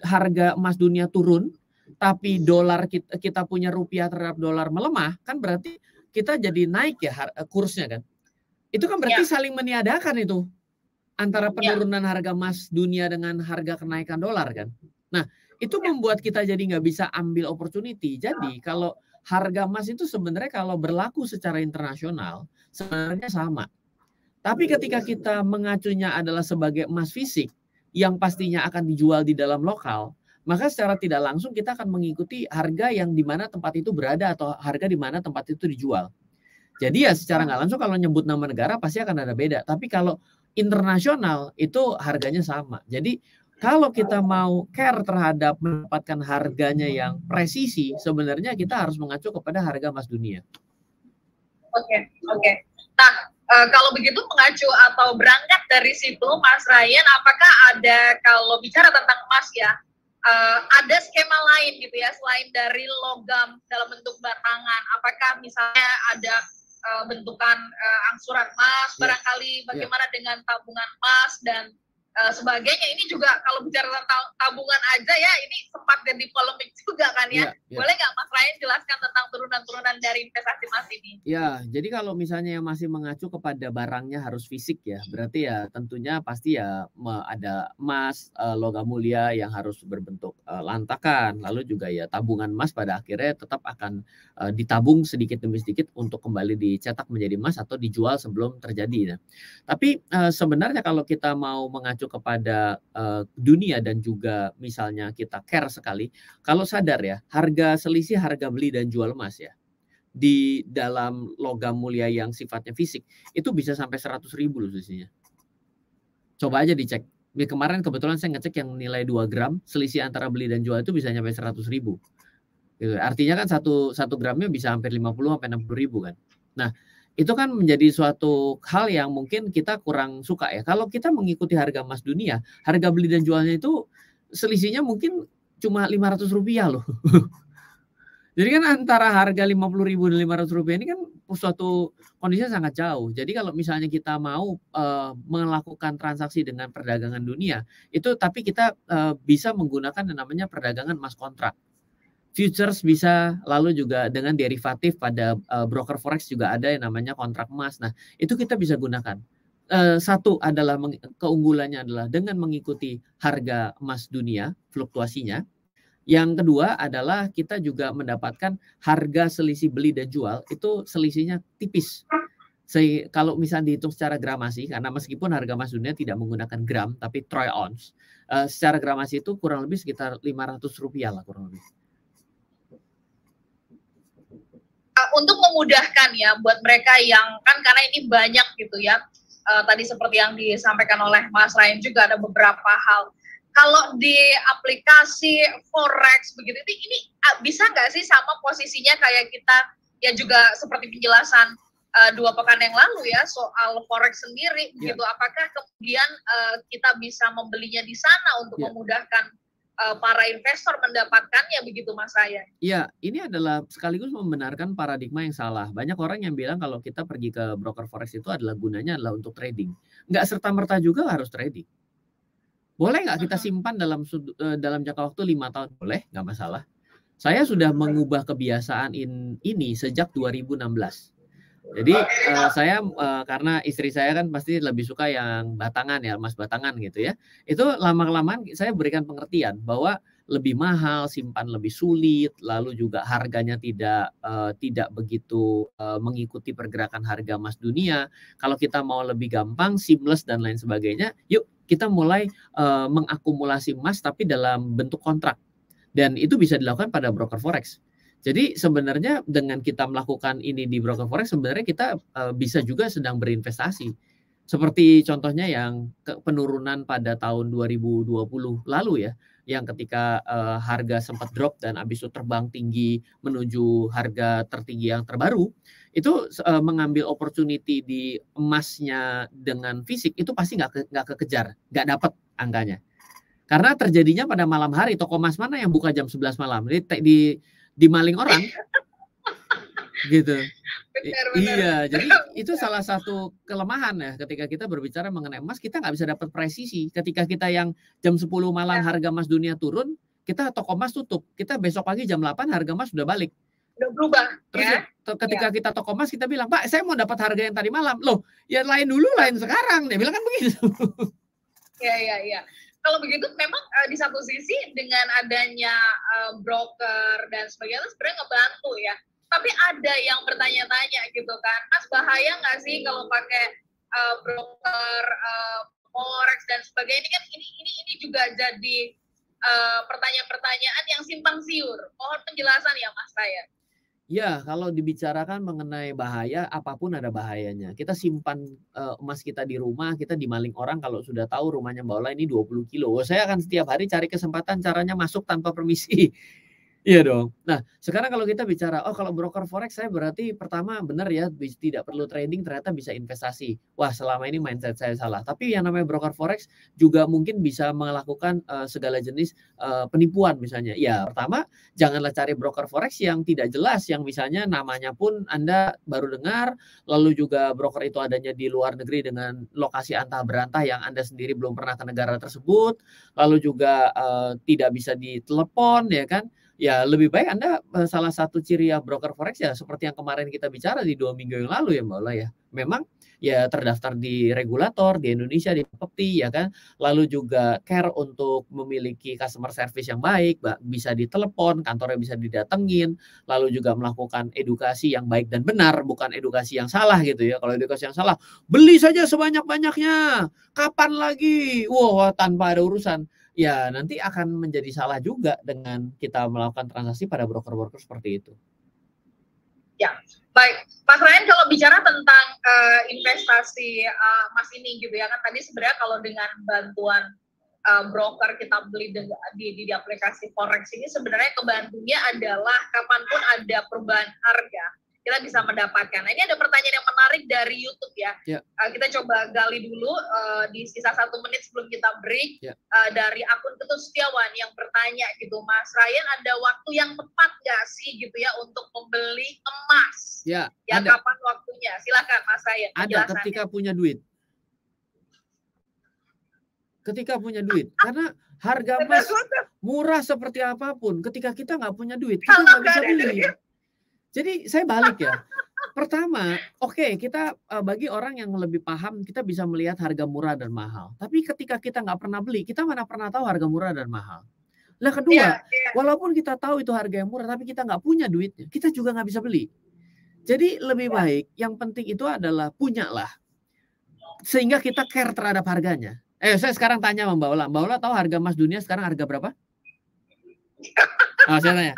[SPEAKER 2] harga emas dunia turun tapi dolar kita punya rupiah terhadap dolar melemah, kan berarti kita jadi naik ya kursnya kan. Itu kan berarti saling meniadakan itu antara penurunan harga emas dunia dengan harga kenaikan dolar kan. Nah itu membuat kita jadi nggak bisa ambil opportunity. Jadi kalau harga emas itu sebenarnya kalau berlaku secara internasional sebenarnya sama. Tapi ketika kita mengacunya adalah sebagai emas fisik yang pastinya akan dijual di dalam lokal, maka secara tidak langsung kita akan mengikuti harga yang di mana tempat itu berada atau harga di mana tempat itu dijual. Jadi ya secara nggak langsung kalau nyebut nama negara pasti akan ada beda. Tapi kalau internasional itu harganya sama. Jadi kalau kita mau care terhadap mendapatkan harganya yang presisi, sebenarnya kita harus mengacu kepada harga emas dunia.
[SPEAKER 1] Oke. Nah, kalau begitu mengacu atau berangkat dari situ, Mas Ryan, apakah ada kalau bicara tentang emas ya, ada skema lain gitu ya selain dari logam dalam bentuk batangan? Apakah misalnya ada bentukan angsuran emas barangkali, bagaimana dengan tabungan emas dan sebagainya? Ini juga kalau bicara tentang tabungan aja ya, ini sempat jadi polemik juga kan ya. Boleh nggak Mas Ryan jelaskan tentang turunan-turunan dari investasi emas ini? Ya,
[SPEAKER 2] jadi kalau misalnya masih mengacu kepada barangnya harus fisik ya, berarti ya tentunya pasti ya ada emas, logam mulia yang harus berbentuk lantakan, lalu juga ya tabungan emas pada akhirnya tetap akan ditabung sedikit demi sedikit untuk kembali dicetak menjadi emas atau dijual sebelum terjadi. Nah, tapi sebenarnya kalau kita mau mengacu kepada dunia dan juga misalnya kita care sekali, kalau sadar ya selisih harga beli dan jual emas ya di dalam logam mulia yang sifatnya fisik itu bisa sampai 100.000 loh selisihnya. Coba aja dicek. Kemarin kebetulan saya ngecek yang nilai 2 gram selisih antara beli dan jual itu bisa sampai 100.000. Gitu. Artinya kan satu gramnya bisa hampir 50 sampai 60.000 kan. Nah, itu kan menjadi suatu hal yang mungkin kita kurang suka ya. Kalau kita mengikuti harga emas dunia, harga beli dan jualnya itu selisihnya mungkin cuma Rp500 loh. Jadi kan antara harga Rp50.000 dan Rp500 ini kan suatu kondisinya sangat jauh. Jadi kalau misalnya kita mau melakukan transaksi dengan perdagangan dunia, itu tapi kita bisa menggunakan yang namanya perdagangan emas kontrak. Futures bisa, lalu juga dengan derivatif pada broker forex juga ada yang namanya kontrak emas. Nah, itu kita bisa gunakan. Satu adalah keunggulannya adalah dengan mengikuti harga emas dunia, fluktuasinya. Yang kedua adalah kita juga mendapatkan harga selisih beli dan jual itu selisihnya tipis. Kalau misalnya dihitung secara gramasi, karena meskipun harga emas dunia tidak menggunakan gram tapi troy ounce, secara gramasi itu kurang lebih sekitar Rp500 lah kurang lebih.
[SPEAKER 1] Untuk memudahkan ya buat mereka yang kan karena ini banyak gitu ya. Tadi seperti yang disampaikan oleh Mas Ryan juga ada beberapa hal. Kalau di aplikasi forex begitu ini bisa nggak sih sama posisinya kayak kita ya juga seperti penjelasan 2 pekan yang lalu ya soal forex sendiri begitu. Apakah kemudian kita bisa membelinya di sana untuk memudahkan para investor mendapatkannya begitu Mas Ryan?
[SPEAKER 2] Iya, ini adalah sekaligus membenarkan paradigma yang salah. Banyak orang yang bilang kalau kita pergi ke broker forex itu adalah gunanya adalah untuk trading. Nggak serta-merta juga harus trading. Boleh nggak kita simpan dalam jangka waktu 5 tahun? Boleh, nggak masalah. Saya sudah mengubah kebiasaan ini sejak 2016. Jadi saya karena istri saya kan pasti lebih suka yang batangan ya, emas batangan gitu ya. Itu lama-kelamaan saya berikan pengertian bahwa lebih mahal, simpan lebih sulit, lalu juga harganya tidak begitu mengikuti pergerakan harga emas dunia. Kalau kita mau lebih gampang, seamless dan lain sebagainya, yuk kita mulai mengakumulasi emas tapi dalam bentuk kontrak. Dan itu bisa dilakukan pada broker forex. Jadi sebenarnya dengan kita melakukan ini di broker forex sebenarnya kita bisa juga sedang berinvestasi. Seperti contohnya yang penurunan pada tahun 2020 lalu ya, yang ketika harga sempat drop dan habis itu terbang tinggi menuju harga tertinggi yang terbaru, itu mengambil opportunity di emasnya dengan fisik itu pasti nggak kekejar, nggak dapat angkanya. Karena terjadinya pada malam hari, toko emas mana yang buka jam 11 malam? Di maling orang gitu.
[SPEAKER 1] Benar.
[SPEAKER 2] Iya, jadi itu salah satu kelemahan ya ketika kita berbicara mengenai emas, kita nggak bisa dapat presisi. Ketika kita yang jam 10 malam harga emas dunia turun, kita toko emas tutup. Kita besok pagi jam 8 harga emas sudah balik.
[SPEAKER 1] Udah berubah.
[SPEAKER 2] Terus ya? Ketika kita toko emas kita bilang, "Pak, saya mau dapat harga yang tadi malam." Loh, ya lain dulu, lain sekarang. Dia bilang kan begitu.
[SPEAKER 1] Iya. Kalau begitu memang di satu sisi dengan adanya broker dan sebagainya sebenarnya ngebantu ya. Tapi ada yang bertanya-tanya gitu kan, Mas bahaya nggak sih kalau pakai broker forex dan sebagainya? Ini kan ini juga jadi pertanyaan-pertanyaan yang simpang siur. Mohon penjelasan ya Mas Ryan.
[SPEAKER 2] Ya, kalau dibicarakan mengenai bahaya, apapun ada bahayanya. Kita simpan emas kita di rumah, kita dimaling orang kalau sudah tahu rumahnya Mbak Ola ini 20 kilo. Saya akan setiap hari cari kesempatan caranya masuk tanpa permisi. Iya dong. Nah, sekarang kalau kita bicara, kalau broker forex saya berarti pertama benar ya, tidak perlu trading, ternyata bisa investasi. Wah, selama ini mindset saya salah. Tapi yang namanya broker forex juga mungkin bisa melakukan segala jenis penipuan misalnya. Ya, pertama janganlah cari broker forex yang tidak jelas, yang misalnya namanya pun Anda baru dengar, lalu juga broker itu adanya di luar negeri dengan lokasi antah berantah yang Anda sendiri belum pernah ke negara tersebut, lalu juga tidak bisa ditelepon ya kan. Ya lebih baik Anda salah satu ciri ya broker forex ya seperti yang kemarin kita bicara di 2 minggu yang lalu ya Mbak Ola ya. Memang ya terdaftar di regulator di Indonesia di Bapepti ya kan. Lalu juga care untuk memiliki customer service yang baik, bisa ditelepon, kantornya bisa didatengin, lalu juga melakukan edukasi yang baik dan benar, bukan edukasi yang salah gitu ya. Kalau edukasi yang salah, beli saja sebanyak-banyaknya. Kapan lagi? Wah, tanpa ada urusan. Ya nanti akan menjadi salah juga dengan kita melakukan transaksi pada broker-broker seperti itu.
[SPEAKER 1] Ya, baik. Mas Ryan kalau bicara tentang investasi emas ini gitu ya kan tadi sebenarnya kalau dengan bantuan broker kita beli di aplikasi forex ini sebenarnya kebantunya adalah kapanpun ada perubahan harga kita bisa mendapatkan. Nah, ini ada pertanyaan yang menarik dari YouTube ya. Kita coba gali dulu di sisa 1 menit sebelum kita break dari akun Ketut Setiawan yang bertanya gitu, Mas Ryan ada waktu yang tepat nggak sih gitu ya untuk membeli emas? Ya ada. Kapan waktunya? Silakan Mas Ryan.
[SPEAKER 2] Ada ketika punya duit. Ketika punya duit, karena harga emas murah seperti apapun, ketika kita nggak punya duit kita nggak bisa beli. Jadi saya balik ya. Pertama, kita bagi orang yang lebih paham, kita bisa melihat harga murah dan mahal. Tapi ketika kita nggak pernah beli, kita mana pernah tahu harga murah dan mahal. Lah kedua, walaupun kita tahu itu harga yang murah, tapi kita nggak punya duitnya, kita juga nggak bisa beli. Jadi lebih baik, yang penting itu adalah punyalah, sehingga kita care terhadap harganya. Saya sekarang tanya sama Mbak Ola. Mbak Ola tahu harga emas dunia sekarang harga berapa? Saya tanya.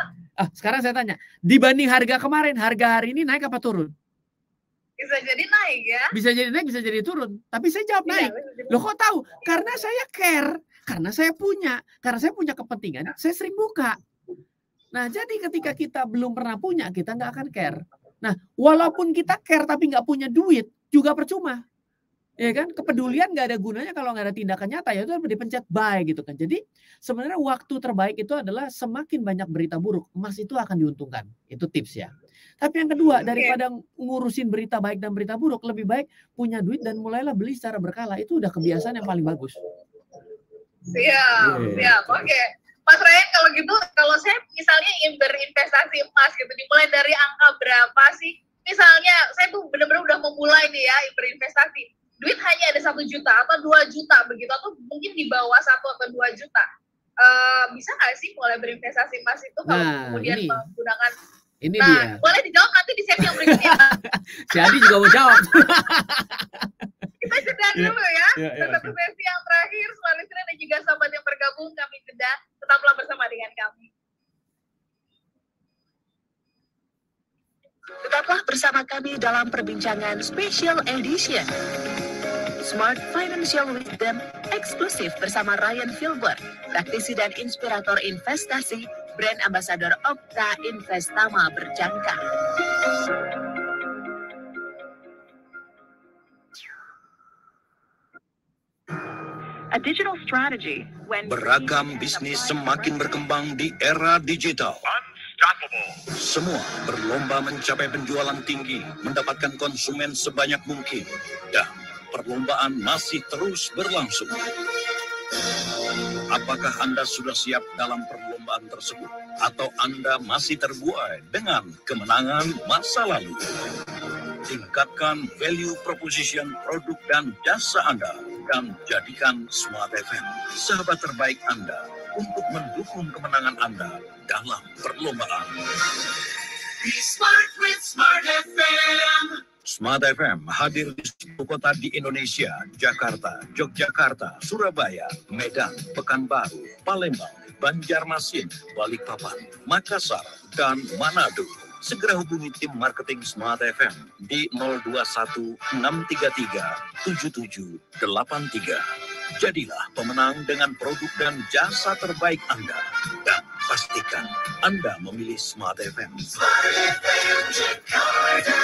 [SPEAKER 2] Sekarang saya tanya, dibanding harga kemarin, harga hari ini naik apa turun?
[SPEAKER 1] Bisa jadi naik ya.
[SPEAKER 2] Bisa jadi naik, bisa jadi turun. Tapi saya jawab naik. Loh kok tahu? Karena saya care. Karena saya punya. Karena saya punya kepentingan, saya sering buka. Nah, jadi ketika kita belum pernah punya, kita nggak akan care. Nah, walaupun kita care tapi nggak punya duit, juga percuma. Ya kan, kepedulian nggak ada gunanya kalau nggak ada tindakan nyata, ya itu dipencet buy gitu kan. Jadi sebenarnya waktu terbaik itu adalah semakin banyak berita buruk, emas itu akan diuntungkan. Itu tips ya. Tapi yang kedua, daripada ngurusin berita baik dan berita buruk, lebih baik punya duit dan mulailah beli secara berkala. Itu udah kebiasaan yang paling bagus.
[SPEAKER 1] Siap. Oke. Mas Ryan, kalau gitu, kalau saya misalnya ingin berinvestasi emas gitu, dimulai dari angka berapa sih? Misalnya saya tuh benar-benar udah memulai nih ya berinvestasi. Duit hanya ada 1 juta atau 2 juta begitu, atau mungkin di bawah 1 atau 2 juta. Bisa nggak sih mulai berinvestasi emas itu kalau kemudian menggunakan? Dia. Boleh dijawab nanti di sesi yang berikutnya.
[SPEAKER 2] Si Adi juga mau jawab.
[SPEAKER 1] Kita jeda dulu ya. Tetap sesi yang terakhir, semua listener dan juga sahabat yang bergabung, kami jeda. Tetaplah bersama dengan kami.
[SPEAKER 4] Tetaplah bersama kami dalam perbincangan Special Edition. Smart Financial Wisdom eksklusif bersama Ryan Filbert, praktisi dan inspirator investasi, brand ambassador Okta Investama Berjangka.
[SPEAKER 11] A digital strategy
[SPEAKER 9] Beragam bisnis semakin berkembang di era digital. Semua berlomba mencapai penjualan tinggi, mendapatkan konsumen sebanyak mungkin, dan perlombaan masih terus berlangsung. Apakah Anda sudah siap dalam perlombaan tersebut? Atau Anda masih terbuai dengan kemenangan masa lalu? Tingkatkan value proposition produk dan jasa Anda, dan jadikan Smart FM sahabat terbaik Anda untuk mendukung kemenangan Anda dalam perlombaan.
[SPEAKER 12] Be smart with Smart FM.
[SPEAKER 9] Smart FM hadir di 10 kota di Indonesia: Jakarta, Yogyakarta, Surabaya, Medan, Pekanbaru, Palembang, Banjarmasin, Balikpapan, Makassar, dan Manado. Segera hubungi tim marketing Smart FM di 021 633 7783. Jadilah pemenang dengan produk dan jasa terbaik Anda, dan pastikan Anda memilih Smart FM.
[SPEAKER 12] Smart FM Jakarta.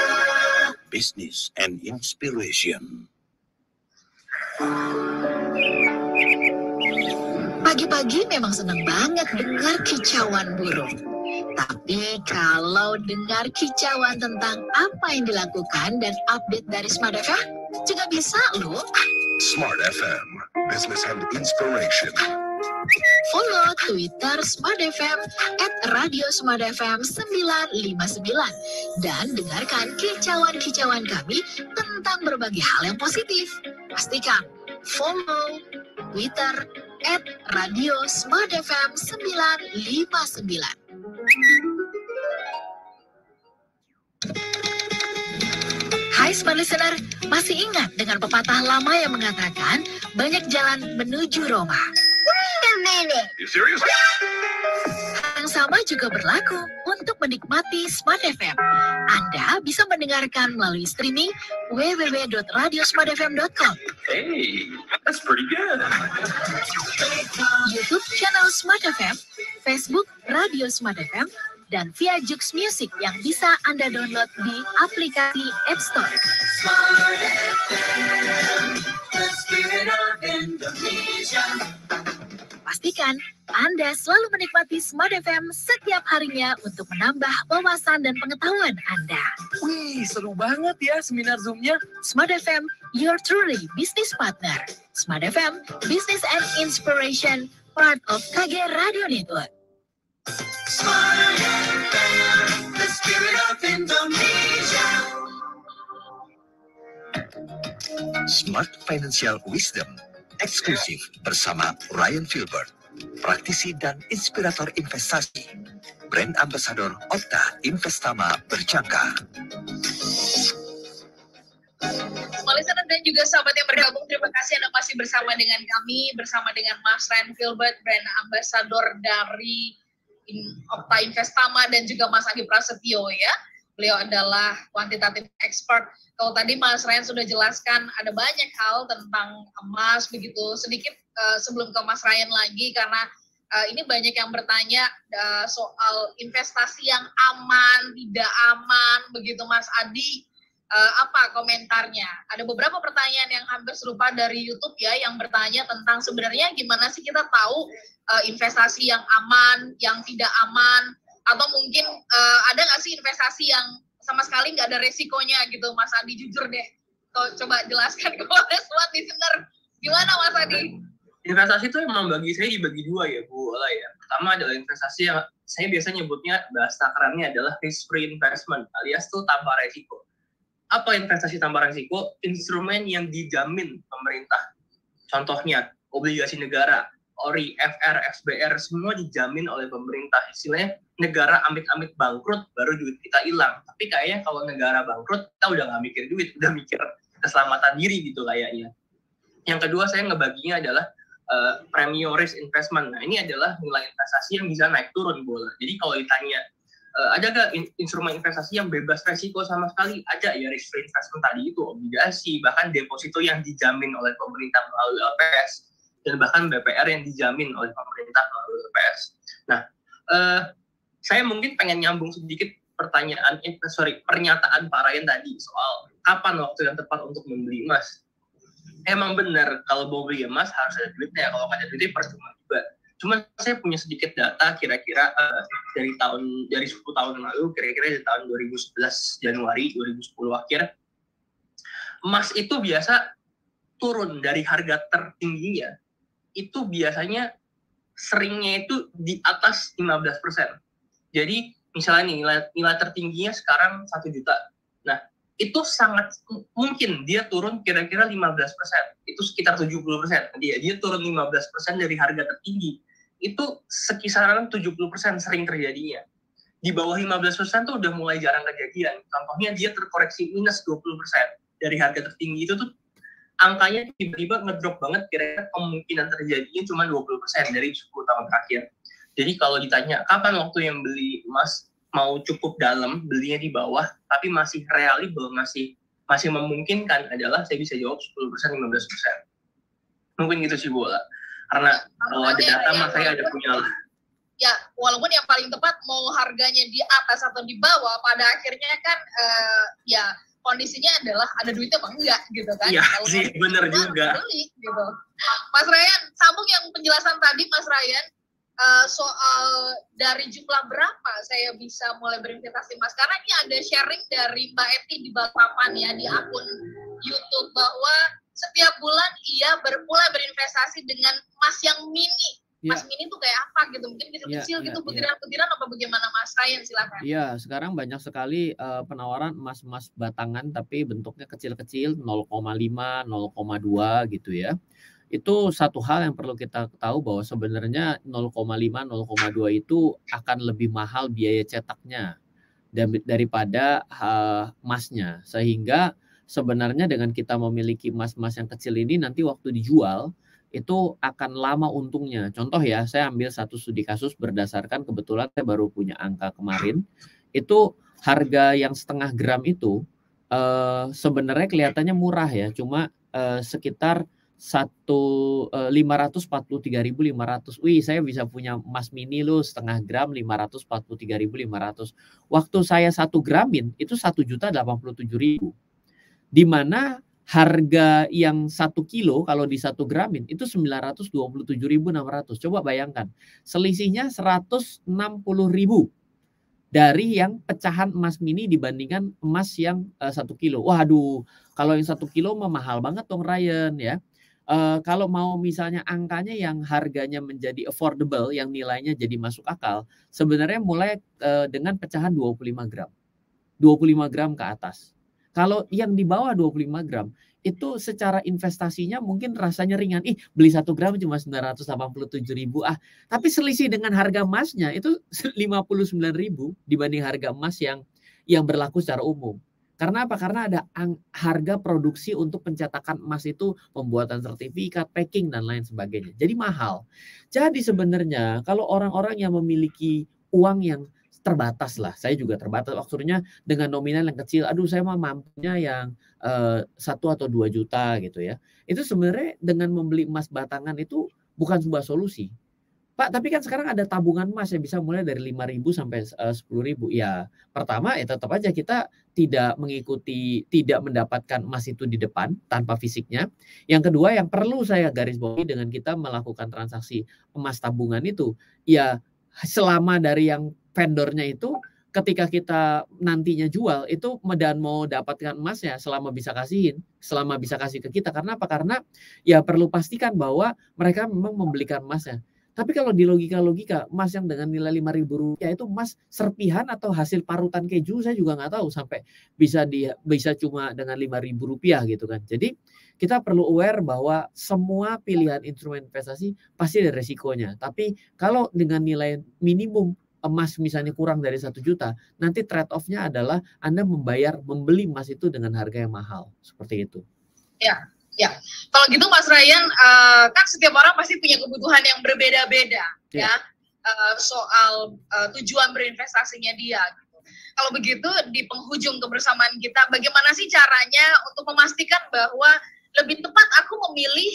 [SPEAKER 9] Business and Inspiration.
[SPEAKER 13] Pagi-pagi memang senang banget dengar kicauan burung. Tapi kalau dengar kicauan tentang apa yang dilakukan dan update dari Smart FM, juga bisa loh.
[SPEAKER 7] Smart FM, Business and Inspiration.
[SPEAKER 13] Follow Twitter Smart FM @radiosmartfm 959 dan dengarkan kicauan-kicauan kami tentang berbagai hal yang positif. Pastikan follow Twitter @radiosmartfm 959. Hai Smart Listener, masih ingat dengan pepatah lama yang mengatakan banyak jalan menuju Roma? Wait a minute.
[SPEAKER 12] You serious?
[SPEAKER 13] Yang sama juga berlaku untuk menikmati Smart FM. Anda bisa mendengarkan melalui streaming www.radiosmartfm.com.
[SPEAKER 12] Hey, that's pretty good.
[SPEAKER 13] YouTube channel Smart FM, Facebook Radio Smart FM, dan via Jux Music yang bisa Anda download di aplikasi App Store.
[SPEAKER 12] Smart FM, the spirit of Indonesia.
[SPEAKER 13] Pastikan Anda selalu menikmati Smart FM setiap harinya untuk menambah wawasan dan pengetahuan Anda.
[SPEAKER 14] Wih, seru banget ya seminar Zoom-nya.
[SPEAKER 13] Smart FM, your truly business partner. Smart FM, Business and Inspiration, part of KG Radio Network.
[SPEAKER 12] Smart FM, the spirit of Indonesia.
[SPEAKER 8] Smart Financial Wisdom eksklusif bersama Ryan Filbert, praktisi dan inspirator investasi. Brand Ambassador Opta Investama berjangka.
[SPEAKER 1] Semua listener dan juga sahabat yang bergabung, terima kasih Anda masih bersama dengan kami, bersama dengan Mas Ryan Filbert, Brand Ambassador dari Opta Investama, dan juga Mas Adi Prasetyo ya. Beliau adalah quantitative expert. Kalau tadi Mas Ryan sudah jelaskan ada banyak hal tentang emas begitu. Sedikit sebelum ke Mas Ryan lagi, karena ini banyak yang bertanya soal investasi yang aman, tidak aman begitu Mas Adi. Apa komentarnya? Ada beberapa pertanyaan yang hampir serupa dari YouTube ya, yang bertanya tentang sebenarnya gimana sih kita tahu investasi yang aman, yang tidak aman, atau mungkin ada nggak sih investasi yang sama sekali nggak ada resikonya gitu, Mas Adi, jujur deh. Coba jelaskan kepada semua listener, gimana Mas Adi?
[SPEAKER 3] Investasi itu emang bagi saya dibagi dua ya Bu Ola ya. Pertama adalah investasi yang saya biasa nyebutnya, bahasa kerennya adalah risk free investment, alias tuh tanpa resiko. Apa investasi tanpa risiko? Instrumen yang dijamin pemerintah. Contohnya, obligasi negara, ORI, FR, XBR, semua dijamin oleh pemerintah. Istilahnya, negara amit-amit bangkrut, baru duit kita hilang. Tapi kayaknya kalau negara bangkrut, kita udah nggak mikir duit, udah mikir keselamatan diri gitu kayaknya. Yang kedua, saya ngebaginya adalah premium risk investment. Nah, ini adalah nilai investasi yang bisa naik turun bola. Jadi kalau ditanya, ada nggak instrumen investasi yang bebas resiko sama sekali? Ada ya, risk free investment tadi itu, obligasi, bahkan deposito yang dijamin oleh pemerintah melalui LPS, dan bahkan BPR yang dijamin oleh pemerintah melalui LPS. Nah, saya mungkin pengen nyambung sedikit pernyataan Pak Ryan tadi soal kapan waktu yang tepat untuk membeli emas. Emang benar, kalau mau beli emas harus ada duitnya, kalau nggak ada duitnya percuma juga. Cuma saya punya sedikit data kira-kira dari 10 tahun lalu, kira-kira dari tahun 2011 Januari 2010 akhir, emas itu biasa turun dari harga tertingginya, itu biasanya seringnya itu di atas 15%. Jadi misalnya nih, nilai tertingginya sekarang 1 juta. Nah, itu sangat mungkin dia turun kira-kira 15%. Itu sekitar 70%. Dia turun 15% dari harga tertinggi. Itu sekisaran 70% sering terjadinya. Di bawah 15% tuh udah mulai jarang kejadian. Contohnya dia terkoreksi minus 20% dari harga tertinggi itu tuh angkanya tiba-tiba ngedrop banget, kira-kira kemungkinan terjadinya cuma 20% dari 10 tahun terakhir. Jadi kalau ditanya kapan waktu yang beli emas, mau cukup dalam, belinya di bawah, tapi masih reliable, masih memungkinkan adalah saya bisa jawab 10%, 15%. Mungkin gitu sih bola. Karena kalau ada data mah saya ada punya lah.
[SPEAKER 1] Ya, walaupun yang paling tepat mau harganya di atas atau di bawah, pada akhirnya kan ya kondisinya adalah ada duitnya apa enggak gitu kan.
[SPEAKER 3] Iya sih, bener juga.
[SPEAKER 1] Beli, gitu. Mas Ryan, sambung yang penjelasan tadi Mas Ryan, soal dari jumlah berapa saya bisa mulai berinvestasi Mas. Karena ini ada sharing dari Mbak Eti di Balikpapan ya, di akun YouTube, bahwa setiap bulan ia mulai berinvestasi dengan emas yang mini. Emas mini tuh kayak apa gitu? Mungkin kecil-kecil gitu, butiran-butiran apa bagaimana Mas Ryan? Silakan.
[SPEAKER 2] Iya, sekarang banyak sekali penawaran emas-emas batangan tapi bentuknya kecil-kecil, 0,5, 0,2 gitu ya. Itu satu hal yang perlu kita tahu, bahwa sebenarnya 0,5, 0,2 itu akan lebih mahal biaya cetaknya daripada emasnya. Sehingga sebenarnya dengan kita memiliki emas-emas yang kecil ini, nanti waktu dijual itu akan lama untungnya. Contoh ya, saya ambil satu studi kasus berdasarkan kebetulan saya baru punya angka kemarin. Itu harga yang 0,5 gram itu sebenarnya kelihatannya murah ya, cuma sekitar 543.500. Wih, saya bisa punya emas mini loh 0,5 gram 543.500. Waktu saya 1 gramin itu 1.087.000. Di mana harga yang 1 kilo kalau di 1 gramin itu 927.600. Coba bayangkan, selisihnya 160.000 dari yang pecahan emas mini dibandingkan emas yang 1 kilo. Waduh, kalau yang 1 kilo mah mahal banget dong Ryan ya. Kalau mau misalnya angkanya yang harganya menjadi affordable, yang nilainya jadi masuk akal, sebenarnya mulai dengan pecahan 25 gram. 25 gram ke atas. Kalau yang di bawah 25 gram, itu secara investasinya mungkin rasanya ringan. Beli 1 gram cuma 987.000. Tapi selisih dengan harga emasnya itu 59.000 dibanding harga emas yang berlaku secara umum. Karena apa? Karena ada harga produksi untuk pencetakan emas itu, pembuatan sertifikat, packing, dan lain sebagainya. Jadi mahal. Jadi sebenarnya kalau orang-orang yang memiliki uang yang terbatas lah, saya juga terbatas maksudnya dengan nominal yang kecil, saya mah mampunya yang 1 atau 2 juta gitu ya. Itu sebenarnya dengan membeli emas batangan itu bukan sebuah solusi. Pak, tapi kan sekarang ada tabungan emas yang bisa mulai dari 5.000 sampai 10.000. Ya, pertama ya tetap aja kita tidak mendapatkan emas itu di depan tanpa fisiknya. Yang kedua yang perlu saya garis bawahi dengan kita melakukan transaksi emas tabungan itu, ya selama dari yang vendornya itu ketika kita nantinya jual itu dan mau dapatkan emasnya selama bisa kasih ke kita. Karena apa? Karena ya perlu pastikan bahwa mereka memang membelikan emasnya. Tapi kalau di logika emas yang dengan nilai Rp5.000 itu emas serpihan atau hasil parutan keju, saya juga nggak tahu sampai bisa cuma dengan Rp5.000 gitu kan. Jadi kita perlu aware bahwa semua pilihan instrumen investasi pasti ada resikonya. Tapi kalau dengan nilai minimum emas misalnya kurang dari 1 juta, nanti trade off-nya adalah Anda membeli emas itu dengan harga yang mahal. Seperti itu.
[SPEAKER 1] Ya, kalau gitu Mas Ryan, kan setiap orang pasti punya kebutuhan yang berbeda-beda ya, soal tujuan berinvestasinya dia. Gitu. Kalau begitu di penghujung kebersamaan kita, bagaimana sih caranya untuk memastikan bahwa lebih tepat aku memilih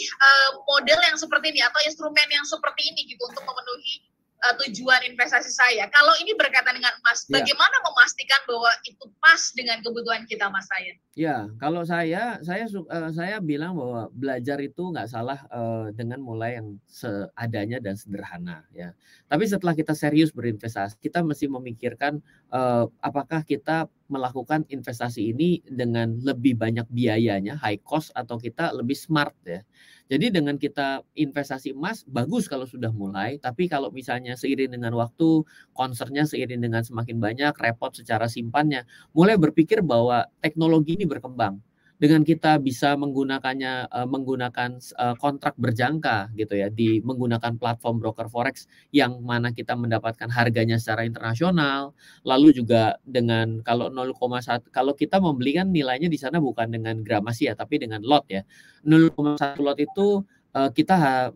[SPEAKER 1] model yang seperti ini atau instrumen yang seperti ini gitu untuk memenuhi tujuan investasi saya. Kalau ini berkaitan dengan emas, bagaimana memastikan bahwa itu pas dengan kebutuhan kita, Mas Ryan?
[SPEAKER 2] Ya, kalau saya bilang bahwa belajar itu nggak salah dengan mulai yang seadanya dan sederhana ya. Tapi setelah kita serius berinvestasi, kita mesti memikirkan apakah kita melakukan investasi ini dengan lebih banyak biayanya, high cost, atau kita lebih smart ya. Jadi dengan kita investasi emas bagus kalau sudah mulai, tapi kalau misalnya seiring dengan waktu, concernnya seiring dengan semakin banyak, repot secara simpannya, mulai berpikir bahwa teknologi ini berkembang. Dengan kita bisa menggunakan kontrak berjangka gitu ya, menggunakan platform broker forex yang mana kita mendapatkan harganya secara internasional, lalu juga dengan kalau 0,1 kalau kita membeli kan nilainya di sana bukan dengan gramasi ya, tapi dengan lot ya. 0,1 lot itu kita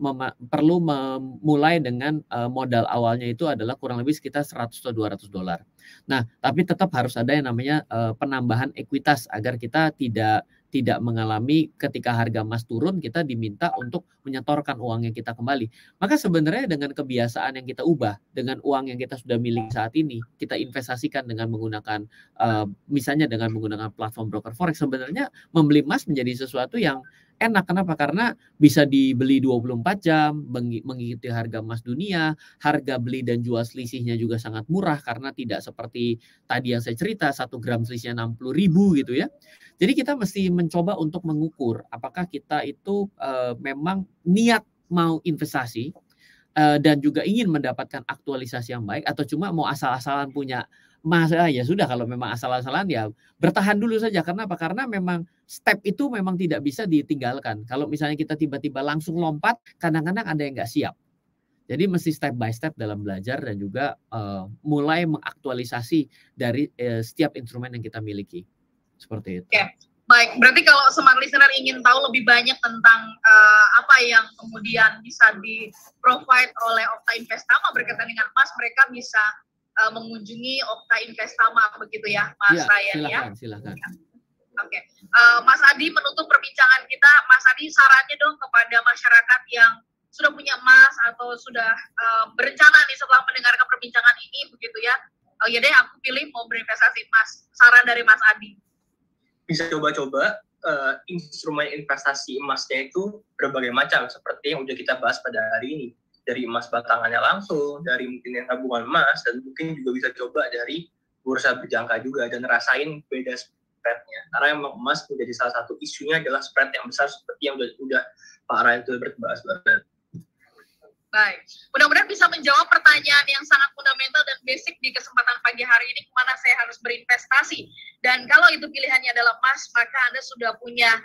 [SPEAKER 2] perlu memulai dengan modal awalnya itu adalah kurang lebih sekitar $100 atau $200. Nah, tapi tetap harus ada yang namanya penambahan ekuitas agar kita tidak mengalami ketika harga emas turun kita diminta untuk menyetorkan uangnya kita kembali. Maka sebenarnya dengan kebiasaan yang kita ubah, dengan uang yang kita sudah miliki saat ini, kita investasikan dengan menggunakan misalnya dengan menggunakan platform broker forex, sebenarnya membeli emas menjadi sesuatu yang enak. Kenapa? Karena bisa dibeli 24 jam, mengikuti harga emas dunia, harga beli dan jual selisihnya juga sangat murah karena tidak seperti tadi yang saya cerita, 1 gram selisihnya 60.000 gitu ya. Jadi kita mesti mencoba untuk mengukur apakah kita itu memang niat mau investasi dan juga ingin mendapatkan aktualisasi yang baik, atau cuma mau asal-asalan punya emas. Ya sudah, kalau memang asal-asalan ya bertahan dulu saja. Karena apa? Karena memang step itu memang tidak bisa ditinggalkan. Kalau misalnya kita tiba-tiba langsung lompat, kadang-kadang ada yang nggak siap. Jadi mesti step by step dalam belajar dan juga mulai mengaktualisasi dari setiap instrumen yang kita miliki. Seperti itu.
[SPEAKER 1] Oke, baik. Berarti kalau smart listener ingin tahu lebih banyak tentang apa yang kemudian bisa di-provide oleh Okta Investama berkaitan dengan emas, mereka bisa mengunjungi Okta Investama, begitu ya, Mas Ryan ya?
[SPEAKER 2] Silakan.
[SPEAKER 1] Oke. Mas Adi, menutup perbincangan kita, Mas Adi sarannya dong kepada masyarakat yang sudah punya emas atau sudah berencana nih setelah mendengarkan perbincangan ini, begitu ya? Oh ya deh, aku pilih mau berinvestasi emas. Saran dari Mas Adi.
[SPEAKER 3] Bisa coba-coba instrumen investasi emasnya itu berbagai macam, seperti yang udah kita bahas pada hari ini. Dari emas batangannya langsung, dari mungkin yang tabungan emas, dan mungkin juga bisa coba dari bursa berjangka juga, dan rasain beda spreadnya. Karena emang emas menjadi salah satu isunya adalah spread yang besar, seperti yang udah Pak Ryan itu bahas banget.
[SPEAKER 1] Baik, mudah-mudahan bisa menjawab pertanyaan yang sangat fundamental dan basic di kesempatan pagi hari ini, kemana saya harus berinvestasi. Dan kalau itu pilihannya adalah emas, maka Anda sudah punya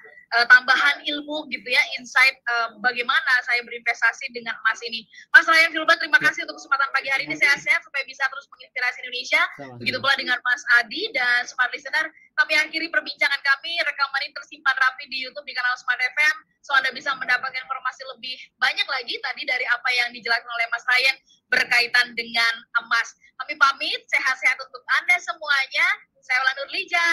[SPEAKER 1] tambahan ilmu gitu ya, insight bagaimana saya berinvestasi dengan emas ini. Mas Ryan Filbert, terima kasih untuk kesempatan pagi hari ini, sehat-sehat supaya bisa terus menginspirasi Indonesia. Begitu pula dengan Mas Adi dan Smart Listener. Kami akhiri perbincangan kami, rekaman ini tersimpan rapi di YouTube di kanal Smart FM, so Anda bisa mendapatkan informasi lebih banyak lagi tadi dari apa yang dijelaskan oleh Mas Ryan berkaitan dengan emas. Kami pamit, sehat-sehat untuk Anda semuanya. Saya Ola Nurlija,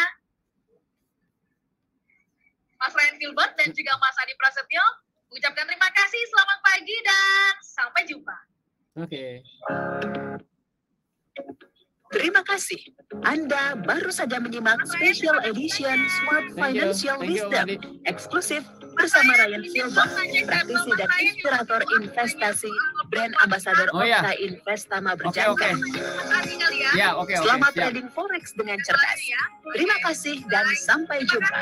[SPEAKER 1] Mas Ryan Filbert dan juga Mas Adi Prasetyo mengucapkan terima kasih, selamat pagi dan sampai jumpa.
[SPEAKER 2] Oke.
[SPEAKER 4] Terima kasih. Anda baru saja menyimak Special Edition Smart Financial Wisdom eksklusif bersama Ryan Filbert, praktisi dan inspirator investasi, brand ambassador Okta Investama Berjangka. Selamat trading forex dengan cerdas. Terima kasih dan sampai jumpa.